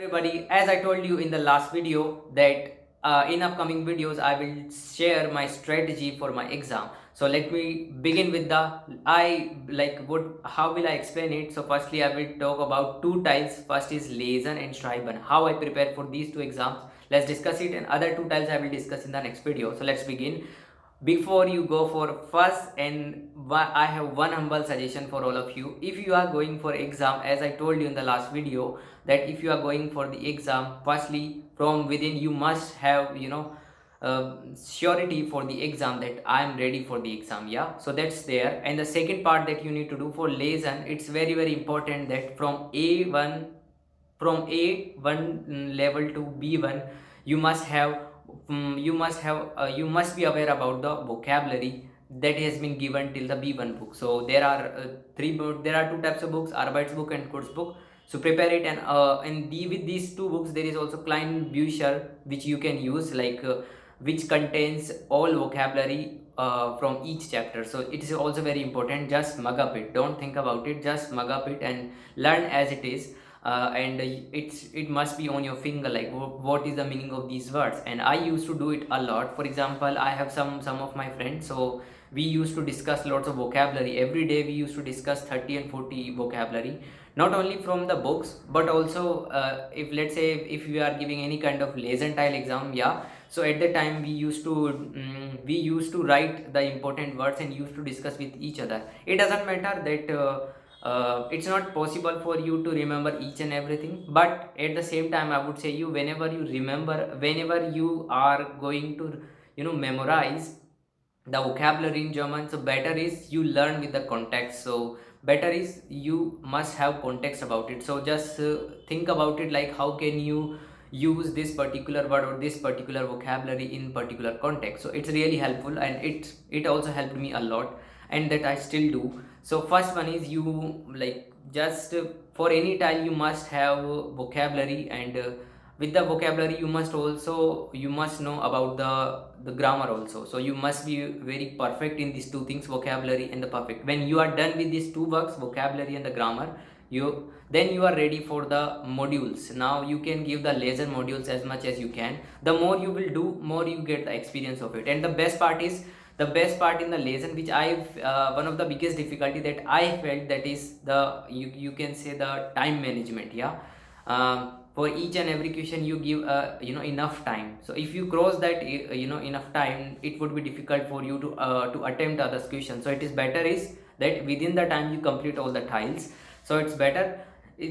Everybody, as I told you in the last video that in upcoming videos I will share my strategy for my exam. So let me begin with the I like what how will I explain it. So firstly I will talk about two tiles. First is Lesen and Schreiben, how I prepare for these two exams. Let's discuss it, and other two tiles I will discuss in the next video. So let's begin. Before you go for first, and I have one humble suggestion for all of you. If you are going for exam, as I told you in the last video, that if you are going for the exam, firstly from within you must have surety for the exam that I am ready for the exam. Yeah, so that's there. And the second part that you need to do for lesson, it's very important that from A1 level to B1 you must have you must be aware about the vocabulary that has been given till the B1 book. So there are there are two types of books, Arbeits book and course book. So prepare it, and with these two books there is also Klein Bücher which you can use, which contains all vocabulary from each chapter. So it is also very important. Just mug up it, don't think about it, just mug up it and learn as it is. And it must be on your finger, like what is the meaning of these words. And I used to do it a lot. For example, I have some of my friends, so we used to discuss lots of vocabulary every day. We used to discuss 30 and 40 vocabulary, not only from the books but also if let's say if you are giving any kind of lesson tile exam. Yeah, so at the time we used to write the important words and used to discuss with each other. It doesn't matter that it's not possible for you to remember each and everything, but at the same time I would say you, whenever you remember, whenever you are going to memorize the vocabulary in German, so better is you learn with the context. So better is you must have context about it. So just think about it, like how can you use this particular word or this particular vocabulary in particular context. So it's really helpful, and it also helped me a lot, and that I still do. So first one is you, like, just for any tile you must have vocabulary, and with the vocabulary you must know about the grammar also. So you must be very perfect in these two things, vocabulary and the perfect. When you are done with these two works, vocabulary and the grammar, then you are ready for the modules. Now you can give the lesson modules as much as you can. The more you will do, more you get the experience of it. And the best part in the lesson, which I've one of the biggest difficulty that I felt, that is the you can say the time management. Yeah, for each and every question you give enough time. So if you cross that enough time, it would be difficult for you to attempt other questions. So it is better is that within the time you complete all the tiles. So it's better.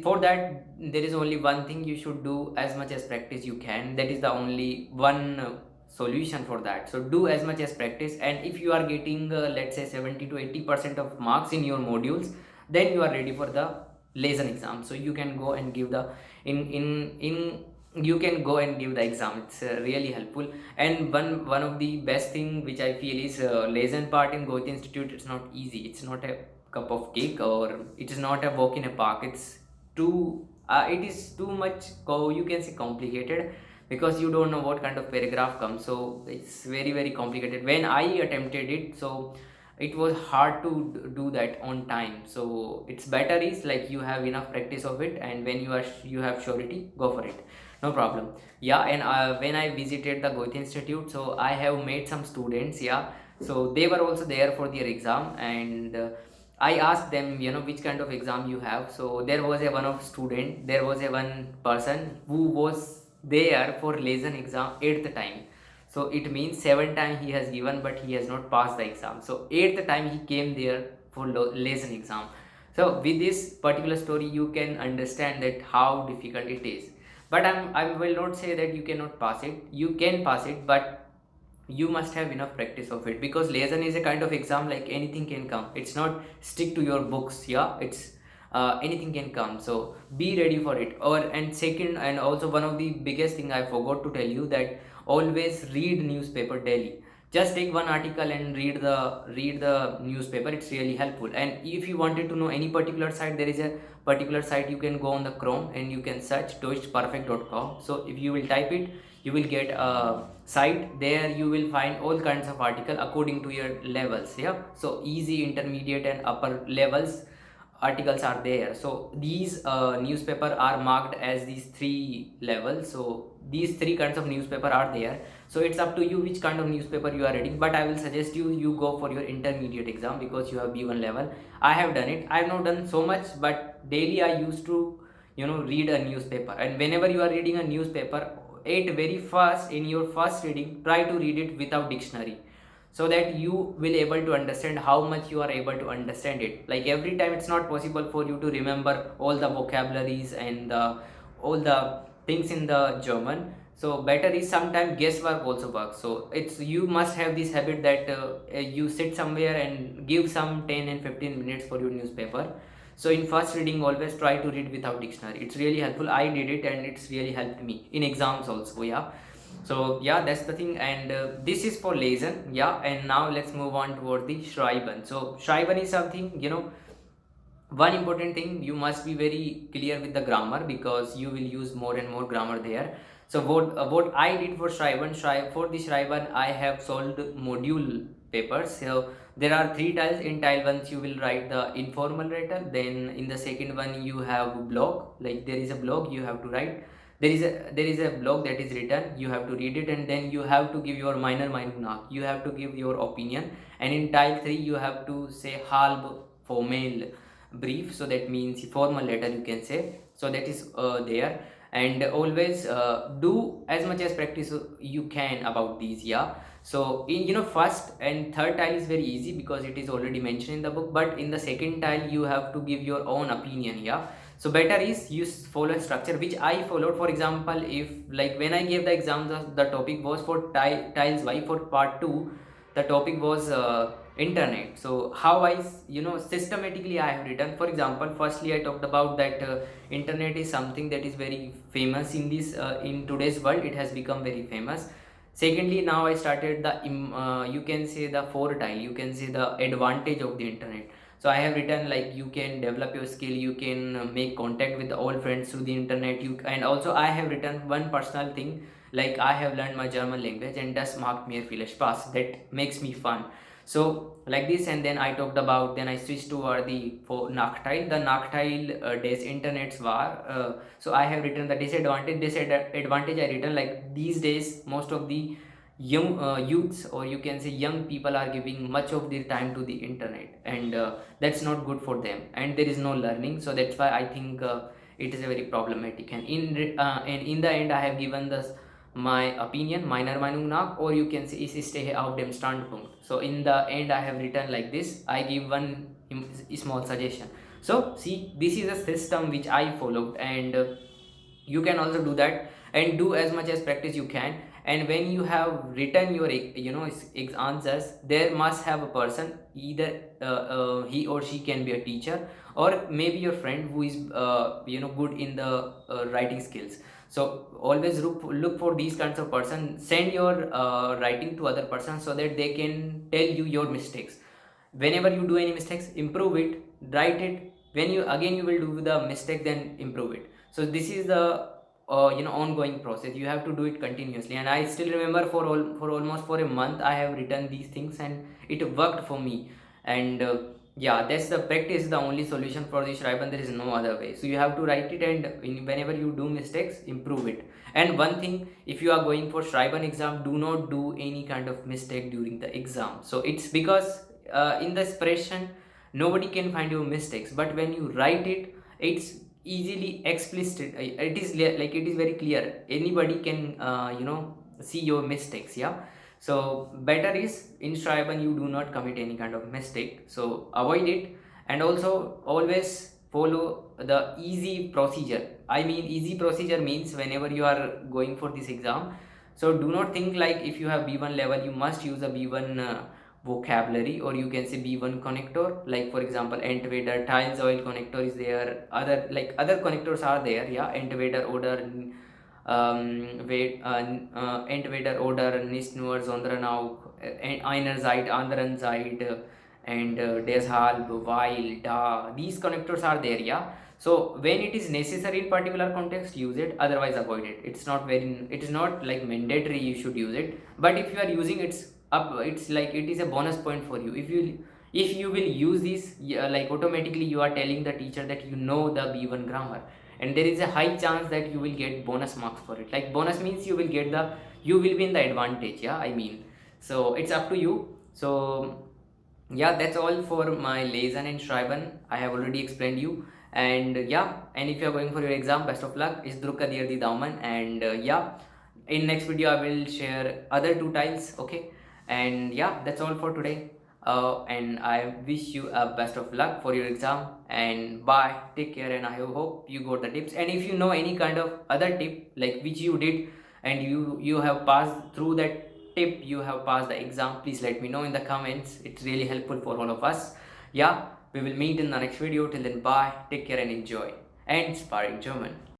For that there is only one thing you should do: as much as practice you can. That is the only one solution for that. So do as much as practice, and if you are getting let's say 70 to 80% of marks in your modules, then you are ready for the lesson exam. So you can go and give the in you can go and give the exam. It's really helpful. And one of the best thing which I feel is lesson part in Goethe Institute. It's not easy, it's not a cup of cake, or it is not a walk in a park. It's too it is too much you can say complicated, because you don't know what kind of paragraph comes. So it's very complicated. When I attempted it, so it was hard to do that on time. So it's better is like you have enough practice of it, and when you have surety, go for it, no problem. Yeah, and when I visited the Goethe Institute, so I have made some students. Yeah, so they were also there for their exam, and I asked them, which kind of exam you have. So there was a one person who was there for lesson exam 8th time. So it means 7 times he has given, but he has not passed the exam. So 8th time he came there for lesson exam. So with this particular story you can understand that how difficult it is. But I will not say that you cannot pass it. You can pass it, but you must have enough practice of it, because lesson is a kind of exam, like anything can come. It's not stick to your books. Yeah, it's anything can come. So be ready for it. And second, and also one of the biggest thing I forgot to tell you, that always read newspaper daily. Just take one article and read the newspaper. It's really helpful. And if you wanted to know any particular site, there is a particular site you can go on the Chrome and you can search deutschperfect.com. So if you will type it, you will get a site. There you will find all kinds of article according to your levels. Yeah, so easy, intermediate and upper levels articles are there. So these newspaper are marked as these three levels. So these three kinds of newspaper are there. So it's up to you which kind of newspaper you are reading, but I will suggest you go for your intermediate exam because you have B1 level. I have done it. I have not done so much, but daily I used to read a newspaper. And whenever you are reading a newspaper, at very first, in your first reading, try to read it without dictionary, so that you will able to understand how much you are able to understand it. Like every time it's not possible for you to remember all the vocabularies and all the things in the German. So better is sometimes guesswork also works. So it's, you must have this habit that you sit somewhere and give some 10 and 15 minutes for your newspaper. So in first reading, always try to read without dictionary. It's really helpful. I did it and it's really helped me in exams also. Yeah. So yeah, that's the thing. And this is for Lesen. Yeah. And now let's move on toward the Schreiben. So Schreiben is something, one important thing, you must be very clear with the grammar because you will use more and more grammar there. So what I did for Schreiben, for the Schreiben, I have solved module papers. So there are three tiles. In tile 1 you will write the informal letter, then in the second one you have blog, like there is a blog you have to write, there is a blog that is written, you have to read it, and then you have to give your minor Meinung, you have to give your opinion. And in tile 3 you have to say halb formel brief, so that means formal letter you can say. So that is there. And always do as much as practice you can about these. Yeah. So in first and third tile is very easy because it is already mentioned in the book, but in the second tile you have to give your own opinion. Yeah. So better is you follow a structure which I followed. For example, if like when I gave the exam, the topic was for tiles y, for part 2 the topic was internet. So how I systematically I have written. For example, firstly I talked about that internet is something that is very famous in this in today's world. It has become very famous. Secondly, now I started the you can say the four tile, you can say the advantage of the internet. So I have written like you can develop your skill, you can make contact with all friends through the internet. And also I have written one personal thing, like I have learned my German language and das macht mir viel Spaß, that makes me fun. So like this. And then I talked about, then I switched toward the for Nachteil. The Nachteil des Internets war. So I have written the disadvantage. Disadvantage I written like these days most of the young youths, or you can say young people, are giving much of their time to the internet, and that's not good for them, and there is no learning. So that's why I think it is a very problematic. And in the end I have given this my opinion, meiner Meinung nach, or you can say ich stehe auf dem Standpunkt. So in the end I have written like this. I give one small suggestion. So see, this is a system which I followed, and you can also do that, and do as much as practice you can. And when you have written your answers, there must have a person, either he or she can be a teacher, or maybe your friend who is good in the writing skills. So always look for these kinds of person. Send your writing to other person so that they can tell you your mistakes. Whenever you do any mistakes, improve it, write it. When you again you will do the mistake, then improve it. So this is the ongoing process. You have to do it continuously. And I still remember for almost for a month I have written these things, and it worked for me. And yeah, that's the practice, the only solution for the Schreiben. There is no other way. So you have to write it, and whenever you do mistakes, improve it. And one thing, if you are going for Schreiben exam, do not do any kind of mistake during the exam. So it's because in the expression nobody can find your mistakes, but when you write it, it's easily explicit. It is like it is very clear, anybody can see your mistakes. Yeah. So better is in Schreiben you do not commit any kind of mistake, so avoid it. And also always follow the easy procedure. I mean, easy procedure means whenever you are going for this exam, so do not think like if you have B1 level you must use a B1 vocabulary, or you can say B1 connector. Like for example, entweder tiles oil connector is there, other connectors are there. Yeah. Entweder oder entweder oder nicht nur sondern auch einer Seite anderen Seite, and deshalb, while, da, these connectors are there. Yeah. So when it is necessary in particular context, use it, otherwise avoid it. It is not like mandatory you should use it, but if you are using, it's like it is a bonus point for you. If you will use this, like automatically you are telling the teacher that you know the B1 grammar, and there is a high chance that you will get bonus marks for it. Like bonus means you will get the, you will be in the advantage, yeah, I mean. So it's up to you. So yeah, that's all for my Lesen and Schreiben. I have already explained you. And yeah, and if you are going for your exam, best of luck. Is Drukka Dir Di Dauman. And yeah, in next video I will share other two tiles. Okay, and yeah, that's all for today. And I wish you a best of luck for your exam, and bye, take care, and I hope you got the tips. And if you know any kind of other tip like which you did and you have passed through that tip, you have passed the exam, please let me know in the comments. It's really helpful for all of us. Yeah, we will meet in the next video. Till then, bye, take care, and enjoy. And sparring German.